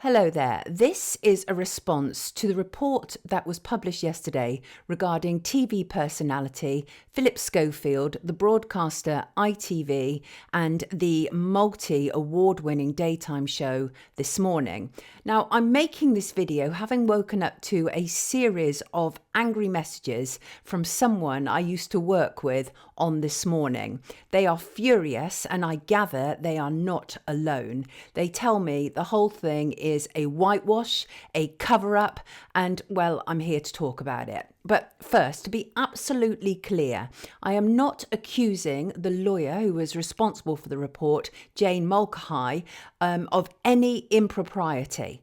Hello there. This is a response to the report that was published yesterday regarding TV personality Phillip Schofield, the broadcaster ITV, and the multi-award-winning daytime show This Morning. Now, I'm making this video having woken up to a series of angry messages from someone I used to work with on This Morning. They are furious, and I gather they are not alone. They tell me the whole thing is a whitewash, a cover-up, and, well, I'm here to talk about it. But first, to be absolutely clear, I am not accusing the lawyer who was responsible for the report, Jane Mulcahy, of any impropriety.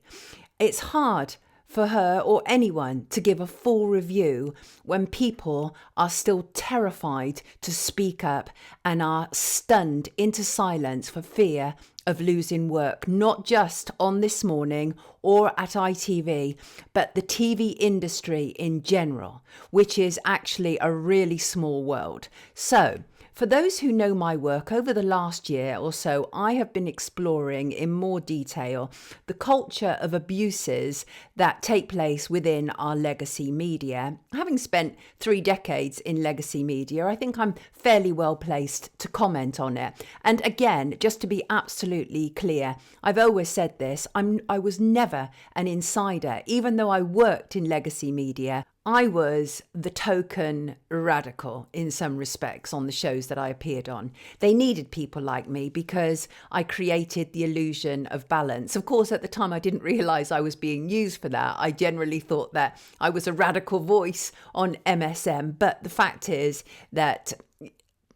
It's hard for her or anyone to give a full review when people are still terrified to speak up and are stunned into silence for fear of losing work, not just on This Morning or at ITV, but the TV industry in general, which is actually a really small world. So, for those who know my work, over the last year or so, I have been exploring in more detail the culture of abuses that take place within our legacy media. Having spent 3 decades in legacy media, I think I'm fairly well placed to comment on it. And again, just to be absolutely clear, I've always said this, I was never an insider. Even though I worked in legacy media, I was the token radical in some respects on the shows that I appeared on. They needed people like me because I created the illusion of balance. Of course, at the time, I didn't realise I was being used for that. I generally thought that I was a radical voice on MSM. But the fact is that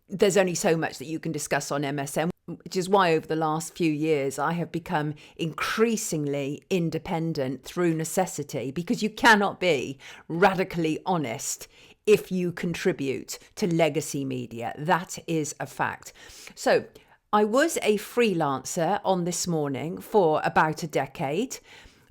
there's only so much that you can discuss on MSM, which is why over the last few years I have become increasingly independent through necessity, because you cannot be radically honest if you contribute to legacy media. That is a fact. So I was a freelancer on This Morning for about a decade.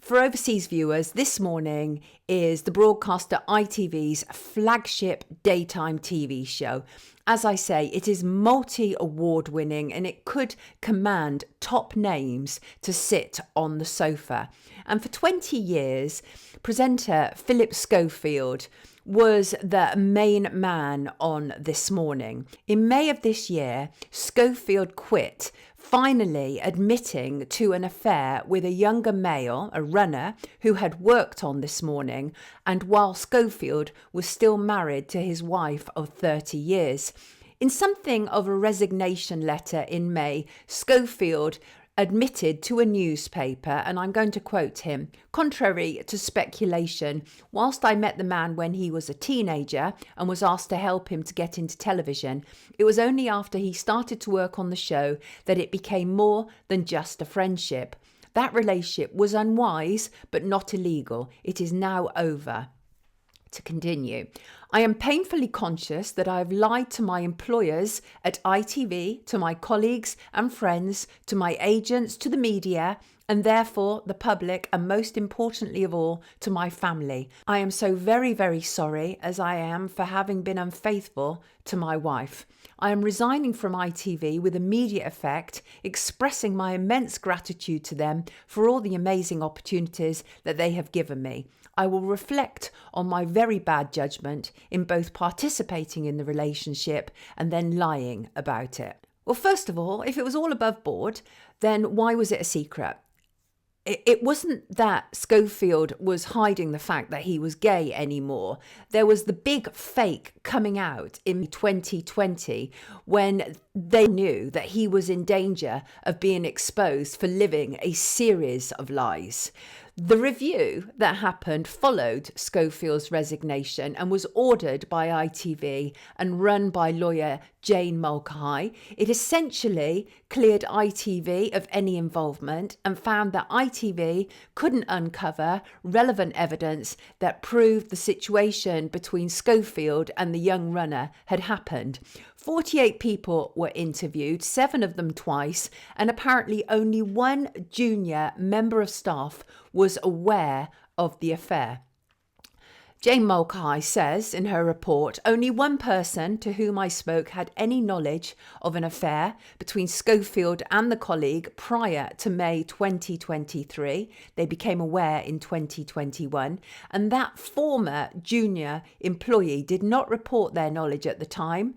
For overseas viewers, This Morning is the broadcaster ITV's flagship daytime TV show. As I say, it is multi-award winning and it could command top names to sit on the sofa. And for 20 years, presenter Phillip Schofield was the main man on This Morning. In May of this year, Schofield quit, finally admitting to an affair with a younger male, a runner, who had worked on This Morning, and while Schofield was still married to his wife of 30 years. In something of a resignation letter in May, Schofield admitted to a newspaper, and I'm going to quote him, "Contrary to speculation, whilst I met the man when he was a teenager and was asked to help him to get into television, it was only after he started to work on the show that it became more than just a friendship. That relationship was unwise, but not illegal. It is now over." To continue, "I am painfully conscious that I have lied to my employers at ITV, to my colleagues and friends, to my agents, to the media, and therefore the public, and most importantly of all, to my family. I am so very, very sorry as I am for having been unfaithful to my wife. I am resigning from ITV with immediate effect, expressing my immense gratitude to them for all the amazing opportunities that they have given me. I will reflect on my very bad judgment in both participating in the relationship and then lying about it." Well, first of all, if it was all above board, then why was it a secret? It wasn't that Schofield was hiding the fact that he was gay anymore. There was the big fake coming out in 2020 when they knew that he was in danger of being exposed for living a series of lies. The review that happened followed Schofield's resignation and was ordered by ITV and run by lawyer Jane Mulcahy. It essentially cleared ITV of any involvement and found that ITV couldn't uncover relevant evidence that proved the situation between Schofield and the young runner had happened. 48 people were interviewed, 7 of them twice, and apparently only one junior member of staff was aware of the affair. Jane Mulcahy says in her report, only one person to whom I spoke had any knowledge of an affair between Schofield and the colleague prior to May 2023. They became aware in 2021, and that former junior employee did not report their knowledge at the time,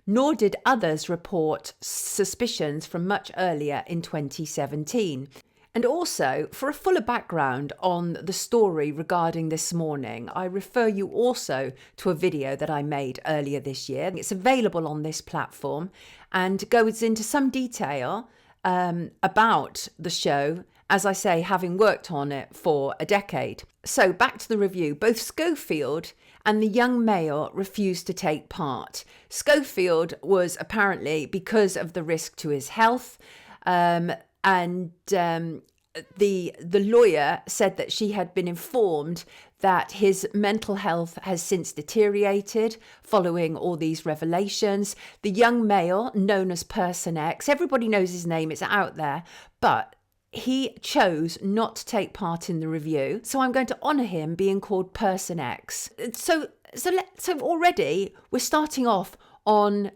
nor did others report suspicions from much earlier in 2017. And also, for a fuller background on the story regarding this morning, I refer you also to a video that I made earlier this year. It's available on this platform and goes into some detail about the show, as I say, having worked on it for a decade. So back to the review. Both Schofield and the young male refused to take part. Schofield was apparently because of the risk to his health, the lawyer said that she had been informed that his mental health has since deteriorated following all these revelations. The young male, known as Person X, everybody knows his name, it's out there, but he chose not to take part in the review. So I'm going to honour him being called Person X. So already we're starting off on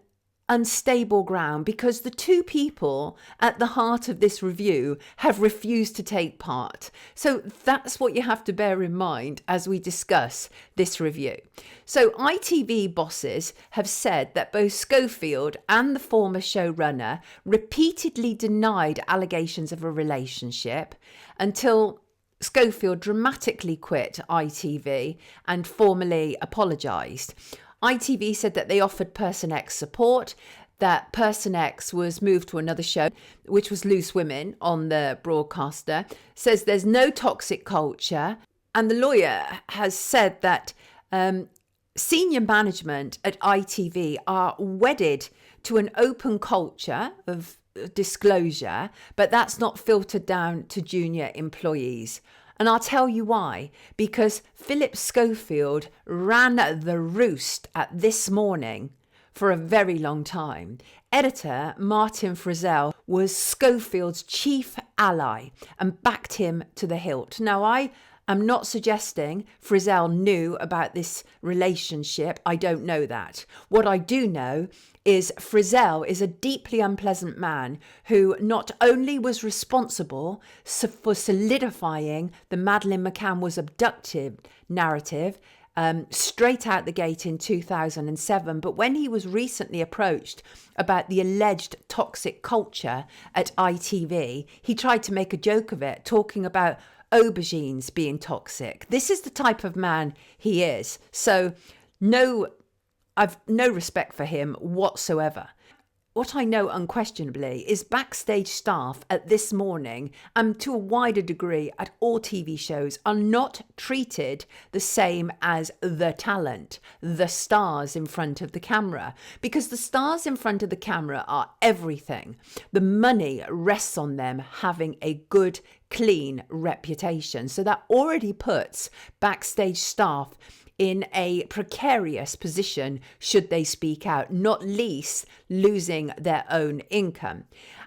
unstable ground because the two people at the heart of this review have refused to take part. So that's what you have to bear in mind as we discuss this review. So ITV bosses have said that both Schofield and the former showrunner repeatedly denied allegations of a relationship until Schofield dramatically quit ITV and formally apologised. ITV said that they offered Person X support, that Person X was moved to another show, which was Loose Women on the broadcaster, says there's no toxic culture. And the lawyer has said that senior management at ITV are wedded to an open culture of disclosure, but that's not filtered down to junior employees. And I'll tell you why. Because Phillip Schofield ran the roost at This Morning for a very long time. Editor Martin Frizzell was Schofield's chief ally and backed him to the hilt. Now, I am not suggesting Frizzell knew about this relationship. I don't know that. What I do know is Frizzell is a deeply unpleasant man who not only was responsible for solidifying the Madeleine McCann was abducted narrative straight out the gate in 2007, but when he was recently approached about the alleged toxic culture at ITV, he tried to make a joke of it, talking about aubergines being toxic. This is the type of man he is. So I've no respect for him whatsoever. What I know unquestionably is backstage staff at This Morning and to a wider degree at all TV shows are not treated the same as the talent, the stars in front of the camera, because the stars in front of the camera are everything. The money rests on them having a good, clean reputation. So that already puts backstage staff in a precarious position should they speak out, not least losing their own income.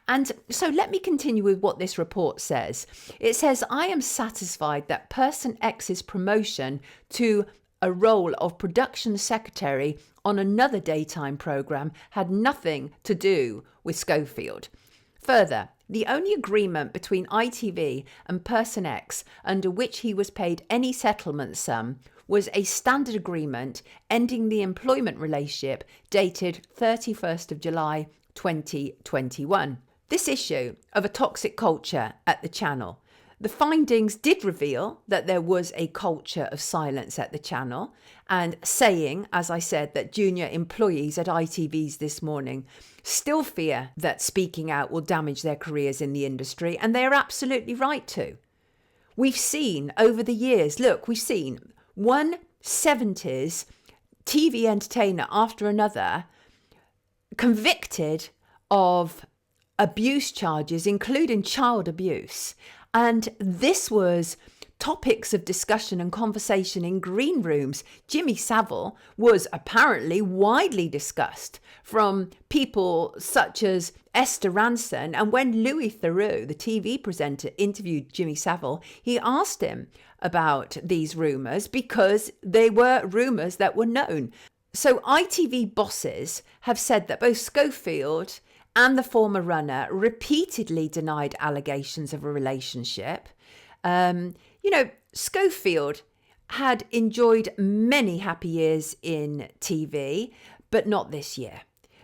And so let me continue with what this report says. It says, I am satisfied that Person X's promotion to a role of production secretary on another daytime programme had nothing to do with Schofield. Further, the only agreement between ITV and Person X under which he was paid any settlement sum was a standard agreement ending the employment relationship dated 31st of July 2021. This issue of a toxic culture at the channel. The findings did reveal that there was a culture of silence at the channel and saying, as I said, that junior employees at ITV's This Morning still fear that speaking out will damage their careers in the industry, and they are absolutely right to. We've seen over the years, we've seen one 70s TV entertainer after another convicted of abuse charges, including child abuse. And this was topics of discussion and conversation in green rooms. Jimmy Savile was apparently widely discussed from people such as Esther Ranson. And when Louis Theroux, the TV presenter, interviewed Jimmy Savile, he asked him about these rumours because they were rumours that were known. So ITV bosses have said that both Schofield and the former runner repeatedly denied allegations of a relationship. Schofield had enjoyed many happy years in TV, but not this year.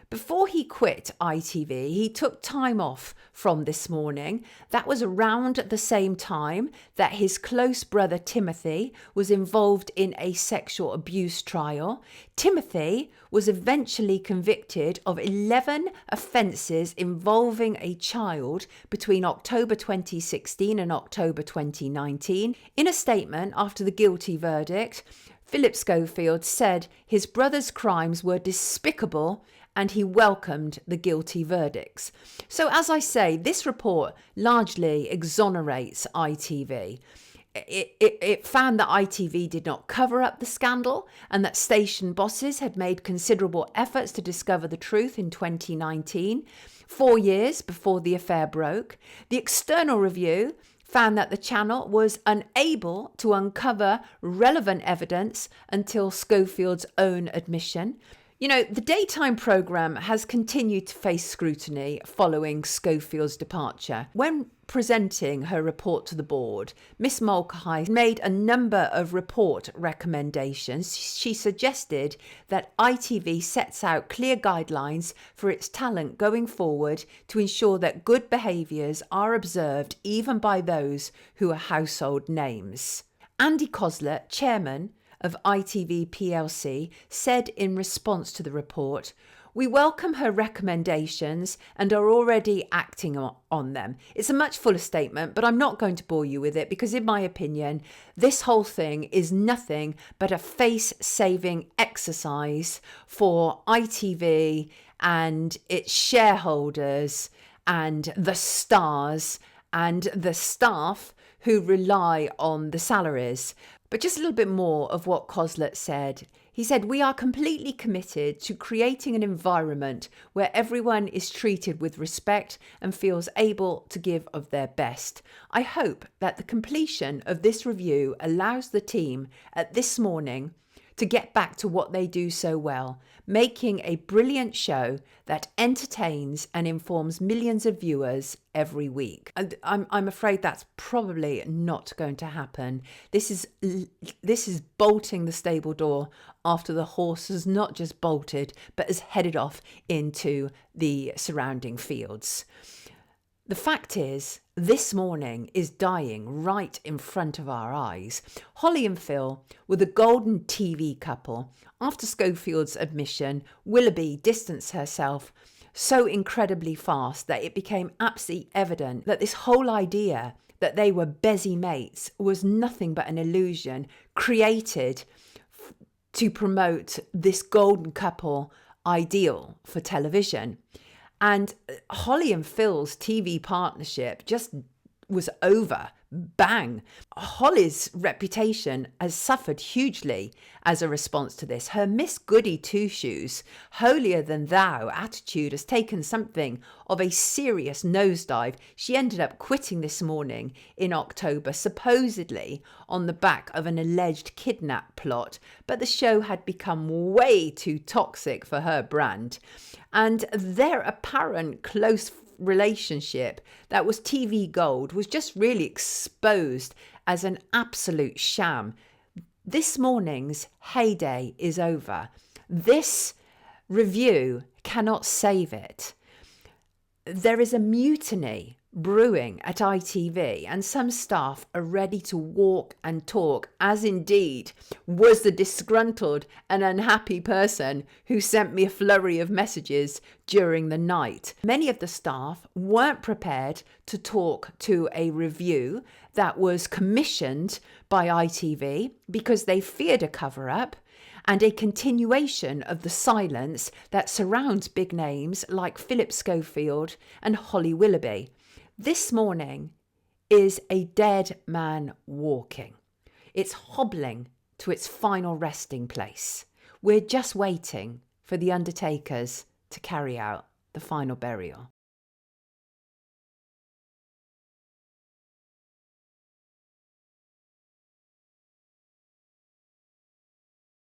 Before he quit ITV, he took time off from This Morning. That was around the same time that his close brother Timothy was involved in a sexual abuse trial. Timothy was eventually convicted of 11 offences involving a child between October 2016 and October 2019. In a statement after the guilty verdict, Phillip Schofield said his brother's crimes were despicable and he welcomed the guilty verdicts. So as I say, this report largely exonerates ITV. It found that ITV did not cover up the scandal and that station bosses had made considerable efforts to discover the truth in 2019, 4 years before the affair broke. The external review found that the channel was unable to uncover relevant evidence until Schofield's own admission. The daytime programme has continued to face scrutiny following Schofield's departure. When presenting her report to the board, Miss Mulcahy made a number of report recommendations. She suggested that ITV sets out clear guidelines for its talent going forward to ensure that good behaviours are observed even by those who are household names. Andy Coslett, chairman of ITV plc, said in response to the report, "We welcome her recommendations and are already acting on them." It's a much fuller statement, but I'm not going to bore you with it because, in my opinion, this whole thing is nothing but a face-saving exercise for ITV and its shareholders and the stars and the staff who rely on the salaries. But just a little bit more of what Coslett said. He said, "We are completely committed to creating an environment where everyone is treated with respect and feels able to give of their best. I hope that the completion of this review allows the team at This Morning to get back to what they do so well, making a brilliant show that entertains and informs millions of viewers every week." And I'm afraid that's probably not going to happen. This is bolting the stable door after the horse has not just bolted, but has headed off into the surrounding fields. The fact is, This Morning is dying right in front of our eyes. Holly and Phil were the golden TV couple. After Schofield's admission, Willoughby distanced herself so incredibly fast that it became absolutely evident that this whole idea that they were busy mates was nothing but an illusion created to promote this golden couple ideal for television. And Holly and Phil's TV partnership just was over. Bang. Holly's reputation has suffered hugely as a response to this. Her Miss Goody Two-Shoes, holier than thou attitude has taken something of a serious nosedive. She ended up quitting This Morning in October, supposedly on the back of an alleged kidnap plot, but the show had become way too toxic for her brand. And their apparent close relationship that was TV gold was just really exposed as an absolute sham. This Morning's heyday is over. This review cannot save it. There is a mutiny brewing at ITV and some staff are ready to walk and talk, as indeed was the disgruntled and unhappy person who sent me a flurry of messages during the night. Many of the staff weren't prepared to talk to a review that was commissioned by ITV because they feared a cover-up and a continuation of the silence that surrounds big names like Phillip Schofield and Holly Willoughby. This Morning is a dead man walking. It's hobbling to its final resting place. We're just waiting for the undertakers to carry out the final burial.